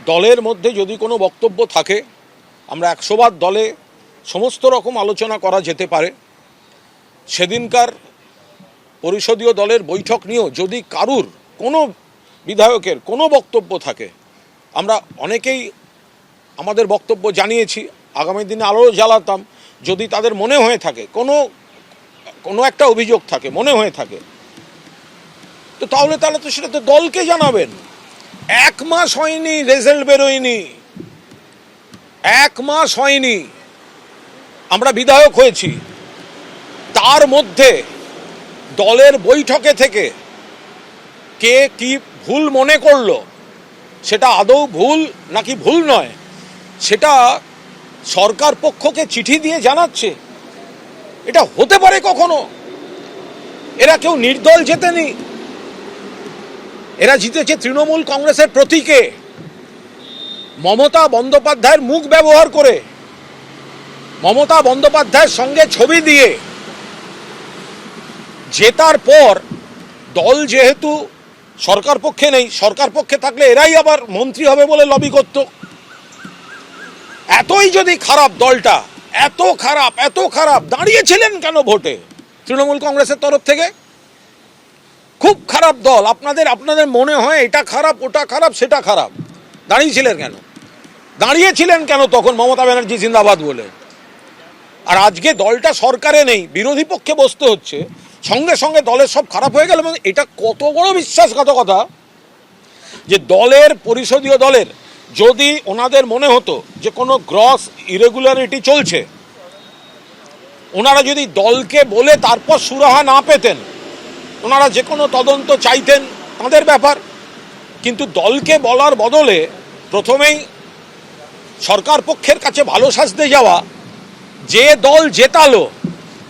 দলের মধ্যে যদি কোনো বক্তব্য থাকে, আমরা 100 বার দলে সমস্ত রকম আলোচনা করা যেতে পারে। সেদিনকার পরিষদীয় দলের বৈঠক নিয়েও যদি কারুর কোনো বিধায়কের কোনো বক্তব্য থাকে, আমরা অনেকেই আমাদের বক্তব্য জানিয়েছি, আগামী দিনে আরও জ্বালাতাম। যদি তাদের মনে হয়ে থাকে কোনো একটা অভিযোগ থাকে, মনে হয়ে থাকে, তো তাহলে তো সেটা তো দলকে জানাবেন। 1 মাস হয়নি, রেজাল্ট বেরোয়নি, 1 মাস হয়নি আমরা বিধায়ক হয়েছি। তার মধ্যে দলের বৈঠকে থেকে কে কি ভুল মনে করলো, সেটা আদৌ ভুল নাকি ভুল নয়, সেটা সরকার পক্ষকে চিঠি দিয়ে জানাচ্ছে। এটা হতে পারে কখনো? এরা কেউ নির্দল জেতেনি, এরা জিতেছে তৃণমূল কংগ্রেসের প্রতীকে, মমতা বন্দ্যোপাধ্যায়ের মুখ ব্যবহার করে, মমতা বন্দ্যোপাধ্যায়ের সঙ্গে ছবি দিয়ে। জেতার পর দল যেহেতু সরকার পক্ষে নেই, সরকার পক্ষে থাকলে এরাই আবার মন্ত্রী হবে বলে লবি করত। এতই যদি খারাপ দলটা, এত খারাপ, দাঁড়িয়েছিলেন কেন ভোটে তৃণমূল কংগ্রেসের তরফ থেকে? খুব খারাপ দল। আপনাদের মনে হয় এটা খারাপ, ওটা খারাপ, সেটা খারাপ, দাঁড়িয়েছিলেন কেন তখন মমতা ব্যানার্জি জিন্দাবাদ বলে? আর আজকে দলটা সরকারে নেই, বিরোধী পক্ষে বসতে হচ্ছে, সঙ্গে সঙ্গে দলের সব খারাপ হয়ে গেল। এবং এটা কত বড় বিশ্বাসঘাতকতা যে দলের পরিষদীয় দলের যদি ওনাদের মনে হতো যে কোনো গ্রস ইরেগুলারিটি চলছে, ওনারা যদি দলকে বলে তারপর সুরাহা না পেতেন, ওনারা যে কোনো তদন্ত চাইতেন, তাদের ব্যাপার। কিন্তু দলকে বলার বদলে প্রথমেই সরকার পক্ষের কাছে ভালো সাজতে যাওয়া, যে দল জেতালো,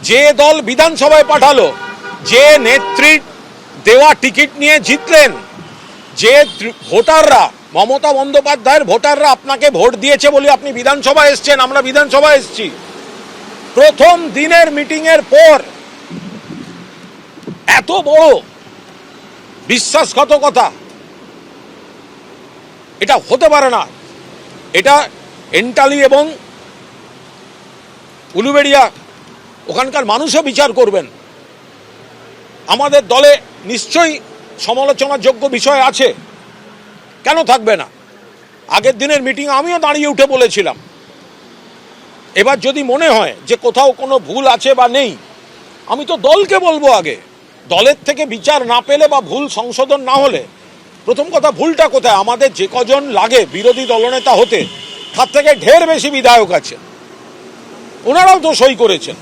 যে দল বিধানসভায় পাঠালো, যে নেত্রীর দেওয়া টিকিট নিয়ে জিতলেন, যে ভোটাররা, মমতা বন্দ্যোপাধ্যায়ের ভোটাররা আপনাকে ভোট দিয়েছে বলে আপনি বিধানসভায় এসছেন, আমরা বিধানসভায় এসছি, প্রথম দিনের মিটিংয়ের পর এত বড় বিশ্বাসঘাতকতা, এটা হতে পারে না। এটা এন্টালি এবং উলুবেড়িয়া ওখানকার মানুষও বিচার করবেন। আমাদের দলে নিশ্চয়ই সমালোচনার যোগ্য বিষয় আছে, কেন থাকবে না? আগের দিনের মিটিং আমিও দাঁড়িয়ে উঠে বলেছিলাম। এবার যদি মনে হয় যে কোথাও কোনো ভুল আছে বা নেই, আমি তো দলকে বলবো আগে। দলের থেকে বিচার না পেলে বা ভুল সংশোধন না হলে, প্রথম কথা ভুলটা কোথায়? আমাদের যে কজন লাগে বিরোধী দলনেতা হতে, তার থেকে ঢের বেশি বিধায়ক আছে, ওনারাও তো সই করেছেন।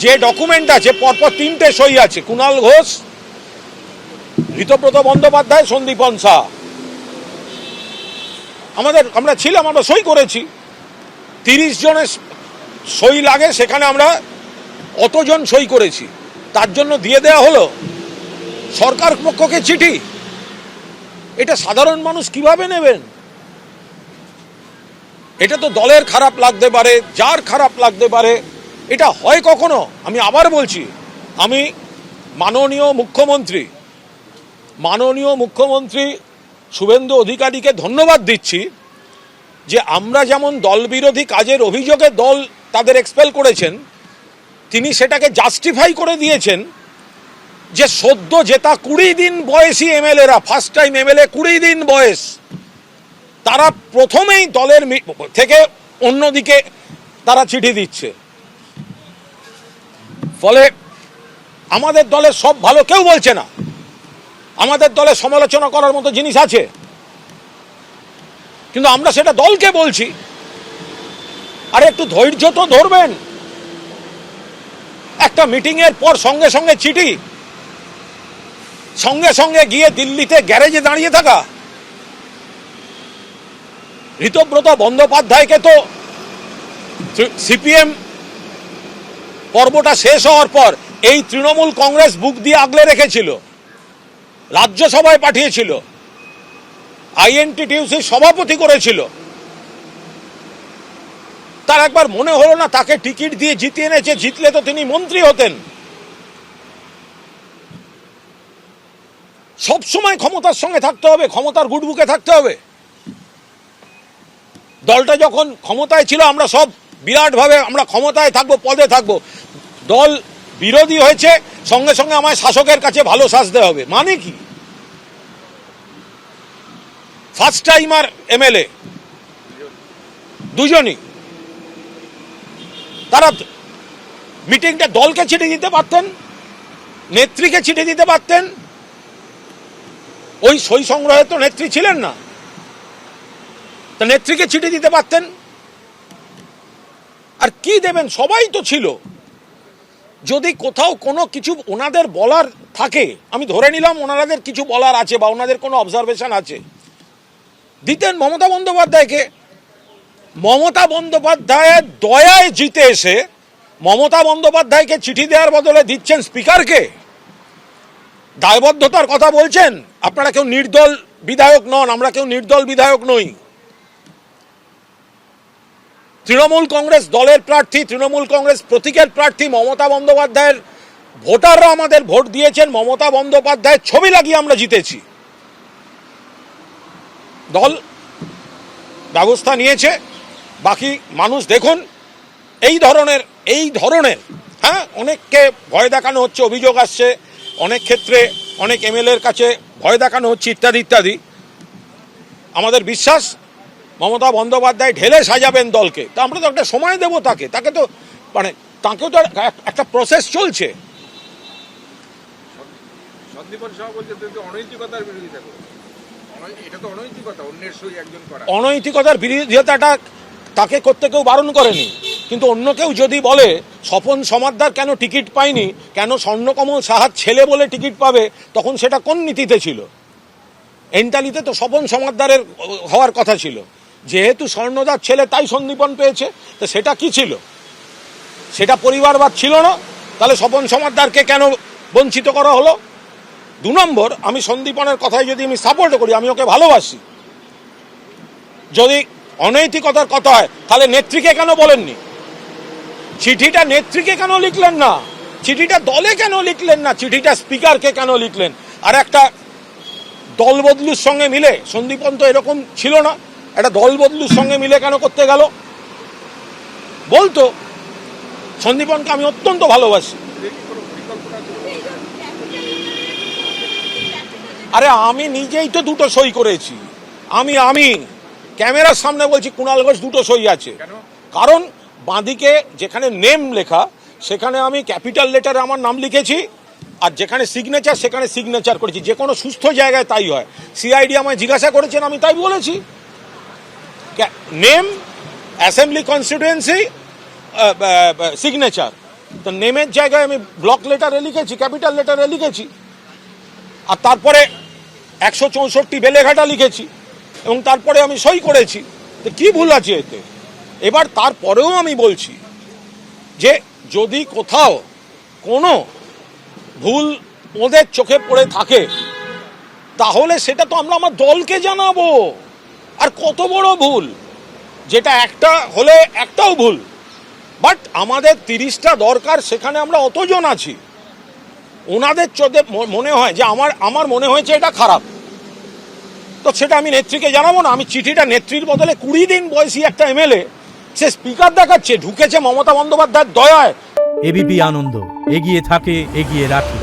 যে ডকুমেন্ট আছে পরপর 3টে সই আছে, কুণাল ঘোষ, ঋতব্রত বন্দ্যোপাধ্যায়, সন্দীপন শাহ। আমরা ছিলাম, আমরা সই করেছি। 30 জনের সই লাগে, সেখানে আমরা অতজন সই করেছি, তার জন্য দিয়ে দেওয়া হলো সরকার পক্ষকে চিঠি। এটা সাধারণ মানুষ কিভাবে নেবেন? এটা তো দলের খারাপ লাগতে পারে, যার খারাপ লাগতে পারে, এটা হয় কখনো? আমি আবার বলছি, আমি মাননীয় মুখ্যমন্ত্রী শুভেন্দু অধিকারীকে ধন্যবাদ দিচ্ছি যে আমরা যেমন দলবিরোধী কাজের অভিযোগে দল তাদের এক্সপেল করেছেন, তিনি সেটাকে জাস্টিফাই করে দিয়েছেন যে সদ্য জেতা 20 দিন বয়সী এমএলএরা, ফার্স্ট টাইম এমএলএ 20 দিন বয়স, তারা প্রথমেই দলের থেকে অন্যদিকে তারা চিঠি দিচ্ছে। ফলে আমাদের দলের সব ভালো কেউ বলছে না, আমাদের দলে সমালোচনা করার মতো জিনিস আছে, কিন্তু আমরা সেটা দলকে বলছি। আরে একটু ধৈর্য তো ধরবেন। একটা মিটিংয়ের পর সঙ্গে সঙ্গে চিঠি, সঙ্গে সঙ্গে গিয়ে দিল্লিতে গ্যারেজে দাঁড়িয়ে থাকা। ঋতব্রত বন্দ্যোপাধ্যায়কে তো সিপিএম পর্বটা শেষ হওয়ার পর এই তৃণমূল কংগ্রেস বুক দিয়ে আগলে রেখেছিল, রাজ্যসভায় পাঠিয়েছিল, আইএনটিটিউসির সভাপতি করেছিল। তার একবার মনে হলো না তাকে টিকিট দিয়ে জিতিয়ে এনেছে, জিতলে তো তিনি মন্ত্রী হতেন। সবসময় ক্ষমতার সঙ্গে থাকতে হবে, ক্ষমতার গুডবুকে থাকতে হবে। দলটা যখন ক্ষমতায় ছিল আমরা সব বিরাটভাবে আমরা ক্ষমতায় থাকবো, পদে থাকবো, দল বিরোধী হয়েছে, সঙ্গে সঙ্গে আমায় শাসকের কাছে ভালো সাজতে হবে। মানে কি? ফার্স্ট টাইমার এমএলএ দুজনই, তারা মিটিংটা দলকে চিঠি দিতে পারতেন, নেত্রীকে চিঠি দিতে পারতেন। ওই সই সংগ্রহে তো নেত্রী ছিলেন না, তা নেত্রীকে চিঠি দিতে পারতেন। আর কি দেবেন? সবাই তো ছিল। যদি কোথাও কোনো কিছু ওনাদের বলার থাকে, আমি ধরে নিলাম ওনাদের কিছু বলার আছে বা ওনাদের কোনো অবজারভেশন আছে, দিতেন মমতা বন্দ্যোপাধ্যায়কে। মমতা বন্দ্যোপাধ্যায়ের দয়ায় জিতে এসে মমতা বন্দ্যোপাধ্যায়কে চিঠি দেওয়ার বদলে দিচ্ছেন স্পিকারকে। দায়বদ্ধতার কথা বলছেন। আপনারা কেউ নির্দল বিধায়ক নন, আমরা কেউ নির্দল বিধায়ক নই। তৃণমূল কংগ্রেস দলের প্রার্থী, তৃণমূল কংগ্রেস প্রতীকের প্রার্থী মমতা বন্দ্যোপাধ্যায়ের ভোটাররা আমাদের ভোট দিয়েছেন, মমতা বন্দ্যোপাধ্যায়ের ছবি লাগিয়ে আমরা জিতেছি। দল ব্যবস্থা নিয়েছে, বাকি মানুষ দেখুন। এই ধরনের হ্যাঁ, অনেককে ভয় দেখানো হচ্ছে, অভিযোগ আসছে অনেক ক্ষেত্রে, অনেক এমএলএর কাছে ভয় দেখানো হচ্ছে ইত্যাদি ইত্যাদি। আমাদের বিশ্বাস মমতা বন্দ্যোপাধ্যায় ঢেলে সাজাবেন দলকে। তা আমরা তো একটা সময় দেবো তাকে তো মানে তাকেও তো একটা প্রসেস চলছে। অনৈতিকতার বিরোধিতাটা তাকে করতে কেউ বারণ করেনি, কিন্তু অন্য কেউ যদি বলে স্বপন সমাদ্দার কেন টিকিট পায়নি, কেন স্বর্ণকমল সাহার ছেলে বলে টিকিট পাবে, তখন সেটা কোন নীতিতে ছিল? এন্টালিতে তো স্বপন সমাদ্দারের হওয়ার কথা ছিল। যেহেতু স্বর্ণদার ছেলে তাই সন্দীপন পেয়েছে, তো সেটা কি ছিল? সেটা পরিবারবাদ ছিল না? তাহলে স্বপন সমাদ্দারকে কেন বঞ্চিত করা হলো? 2 নম্বর, আমি সন্দীপনের কথায় যদি আমি সাপোর্ট করি, আমি ওকে ভালোবাসি, যদি অনৈতিকতার কথা হয় তাহলে নেত্রীকে কেন বলেননি? চিঠিটা নেত্রীকে কেন লিখলেন না? চিঠিটা দলে কেন লিখলেন না? চিঠিটা স্পিকারকে কেন লিখলেন? আর একটা দল বদলুর সঙ্গে মিলে, সন্দীপন তো এরকম ছিল না, একটা দল বদলুর সঙ্গে মিলে কেন করতে গেল? বলতো সন্দীপনকে আমি অত্যন্ত ভালোবাসি। আরে আমি নিজেই তো 2টো সই করেছি। আমি ক্যামেরার সামনে বলছি, কুণাল ঘোষ 2টো সই আছে। কারণ বাঁদিকে যেখানে নেম লেখা সেখানে আমি ক্যাপিটাল লেটারে আমার নাম লিখেছি, আর যেখানে সিগনেচার সেখানে সিগনেচার করেছি। যে কোনো সুস্থ জায়গায় তাই হয়। সিআইডি আমায় জিজ্ঞাসা করেছেন, আমি তাই বলেছি। Name, assembly constituency, signature. তো নেমের জায়গায় আমি ব্লক লেটারে লিখেছি, ক্যাপিটাল লেটারে লিখেছি, আর তারপরে 164 বেলেঘাটা লিখেছি, এবং তারপরে আমি সই করেছি। তো কি ভুল আছে এতে? এবার তারপরেও আমি বলছি যে যদি কোথাও কোনো ভুল ওদের চোখে পড়ে থাকে, তাহলে সেটা তো আমরা আমার দলকে জানাবো। আর কত বড় ভুল, যেটা একটা হলে একটাও ভুল, বাট আমাদের 30টা দরকার, সেখানে আমরা অতজন আছি। ওনাদের চোখে মনে হয় যে আমার মনে হয়েছে এটা খারাপ, তো সেটা আমি নেত্রীকে জানাবো না? আমি চিঠিটা নেত্রীর বদলে 20 দিন বয়সী একটা এমএলএ, সে স্পিকার দেখাচ্ছে, ঢুকেছে মমতা বন্দ্যোপাধ্যায়ের দয়ায়। এবিপি আনন্দ, এগিয়ে থাকে, এগিয়ে রাখে।